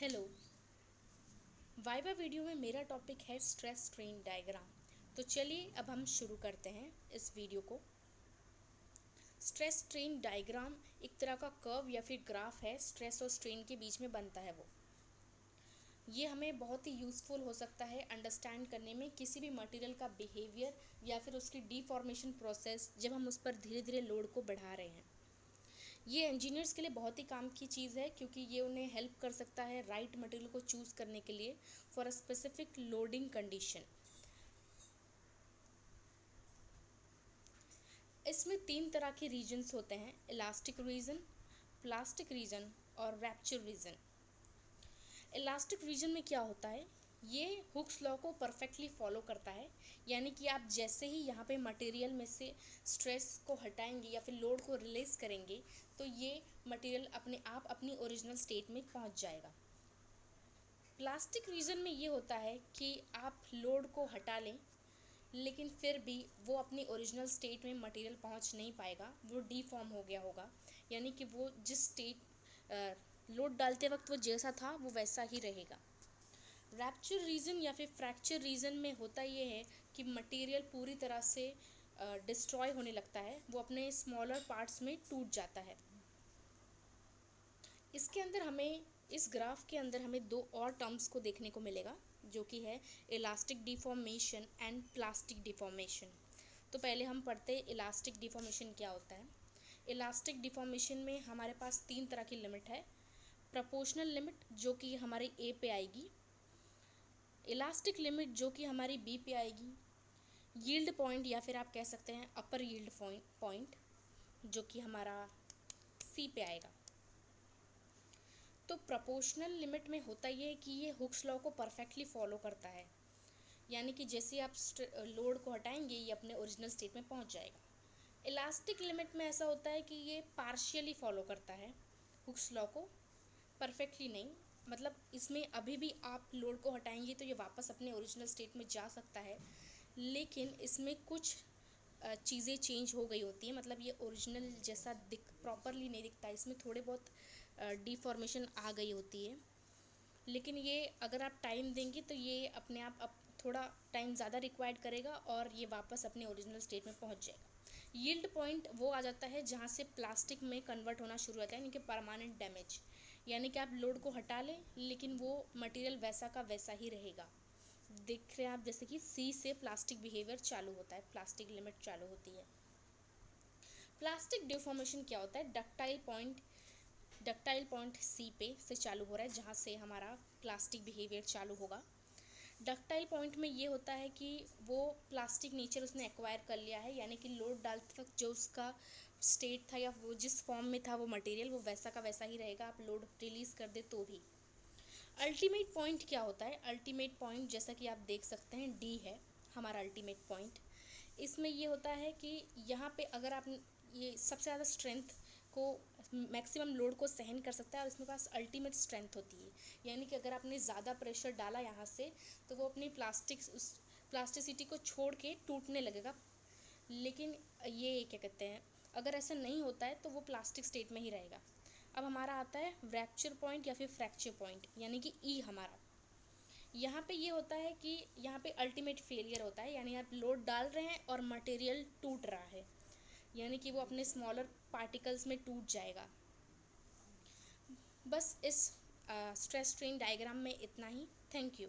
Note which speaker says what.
Speaker 1: Hello. Viva video में मेरा topic है स्ट्रेस स्ट्रेन डायग्राम। तो चलिए अब हम शुरू करते हैं इस वीडियो को। स्ट्रेस स्ट्रेन डायग्राम एक तरह का कर्व या फिर ग्राफ है, स्ट्रेस और स्ट्रेन के बीच में बनता है वो। ये हमें बहुत ही यूज़फुल हो सकता है अंडरस्टैंड करने में किसी भी मटेरियल का बिहेवियर या फिर उसकी डीफॉर्मेशन प्रोसेस, जब हम उस पर धीरे धीरे लोड को बढ़ा रहे हैं। ये इंजीनियर्स के लिए बहुत ही काम की चीज़ है, क्योंकि ये उन्हें हेल्प कर सकता है राइट मटेरियल को चूज़ करने के लिए for a specific loading condition. इसमें 3 तरह के रीजन्स होते हैं: इलास्टिक रीजन, प्लास्टिक रीजन और रैप्चर रीजन। इलास्टिक रीजन में क्या होता है, ये हुक्स लॉ को परफेक्टली फॉलो करता है। यानी कि आप जैसे ही यहाँ पे मटेरियल में से स्ट्रेस को हटाएंगे या फिर लोड को रिलीज करेंगे, तो ये मटेरियल अपने आप अपनी ओरिजिनल स्टेट में पहुँच जाएगा। प्लास्टिक रीजन में ये होता है कि आप लोड को हटा लें, लेकिन फिर भी वो अपनी ओरिजिनल स्टेट में मटेरियल पहुंच नहीं पाएगा, वो डीफॉर्म हो गया होगा। यानी कि वो जिस स्टेट लोड डालते वक्त वो जैसा था वो वैसा ही रहेगा। रैप्चर रीजन या फिर फ्रैक्चर रीजन में होता ये है कि मटेरियल पूरी तरह से डिस्ट्रॉय होने लगता है, वो अपने स्मॉलर पार्ट्स में टूट जाता है। इसके अंदर हमें, इस ग्राफ के अंदर हमें 2 और टर्म्स को देखने को मिलेगा, जो कि है elastic deformation and plastic deformation. तो पहले हम पढ़ते हैं इलास्टिक डिफॉर्मेशन क्या होता है। इलास्टिक डिफॉर्मेशन में हमारे पास 3 तरह की लिमिट है। प्रोपोर्शनल लिमिट जो कि हमारी ए पे आएगी, इलास्टिक लिमिट जो कि हमारी बी पे आएगी, यील्ड पॉइंट या फिर आप कह सकते हैं अपर यील्ड पॉइंट जो कि हमारा सी पे आएगा। तो प्रोपोर्शनल लिमिट में होता ये है कि ये हुक्स लॉ को परफेक्टली फॉलो करता है। यानी कि जैसे आप लोड को हटाएंगे ये अपने ओरिजिनल स्टेट में पहुंच जाएगा। इलास्टिक लिमिट में ऐसा होता है कि ये पार्शियली फॉलो करता है हुक्स लॉ को, परफेक्टली नहीं। मतलब इसमें अभी भी आप लोड को हटाएंगे तो ये वापस अपने ओरिजिनल स्टेट में जा सकता है, लेकिन इसमें कुछ चीज़ें चेंज हो गई होती हैं। मतलब ये ओरिजिनल जैसा प्रॉपरली नहीं दिखता, इसमें थोड़े बहुत डिफॉर्मेशन आ गई होती है। लेकिन ये अगर आप टाइम देंगे तो ये अपने आप थोड़ा टाइम ज़्यादा रिक्वायर्ड करेगा और ये वापस अपने ओरिजिनल स्टेट में पहुंच जाएगा। यील्ड पॉइंट वो आ जाता है जहाँ से प्लास्टिक में कन्वर्ट होना शुरू होता है, यानी कि परमानेंट डैमेज। यानी कि आप लोड को हटा लें लेकिन वो मटेरियल वैसा का वैसा ही रहेगा। देख रहे हैं आप, जैसे कि सी से प्लास्टिक बिहेवियर चालू होता है, प्लास्टिक लिमिट चालू होती है। प्लास्टिक डिफॉर्मेशन क्या होता है, डक्टाइल पॉइंट सी पे से चालू हो रहा है, जहाँ से हमारा प्लास्टिक बिहेवियर चालू होगा। डक्टाइल पॉइंट में ये होता है कि वो प्लास्टिक नेचर उसने एक्वायर कर लिया है, यानी कि लोड डालते वक्त जो उसका स्टेट था या वो जिस फॉर्म में था वो मटेरियल वो वैसा का वैसा ही रहेगा, आप लोड रिलीज़ कर दे तो भी। अल्टीमेट पॉइंट क्या होता है, अल्टीमेट पॉइंट जैसा कि आप देख सकते हैं डी है हमारा अल्टीमेट पॉइंट। इसमें ये होता है कि यहाँ पे अगर आप, ये सबसे ज़्यादा स्ट्रेंथ को, मैक्सिमम लोड को सहन कर सकता है और इसमें पास अल्टीमेट स्ट्रेंथ होती है। यानी कि अगर आपने ज़्यादा प्रेशर डाला यहाँ से तो वो अपनी प्लास्टिसिटी को छोड़ के टूटने लगेगा। लेकिन ये क्या कहते हैं, अगर ऐसा नहीं होता है तो वो प्लास्टिक स्टेट में ही रहेगा। अब हमारा आता है रैप्चर पॉइंट या फिर फ्रैक्चर पॉइंट, यानी कि ई हमारा। यहाँ पे ये होता है कि यहाँ पे अल्टीमेट फेलियर होता है, यानी आप लोड डाल रहे हैं और मटेरियल टूट रहा है, यानी कि वो अपने स्मॉलर पार्टिकल्स में टूट जाएगा। बस इस स्ट्रेस स्ट्रेन डायग्राम में इतना ही। Thank you.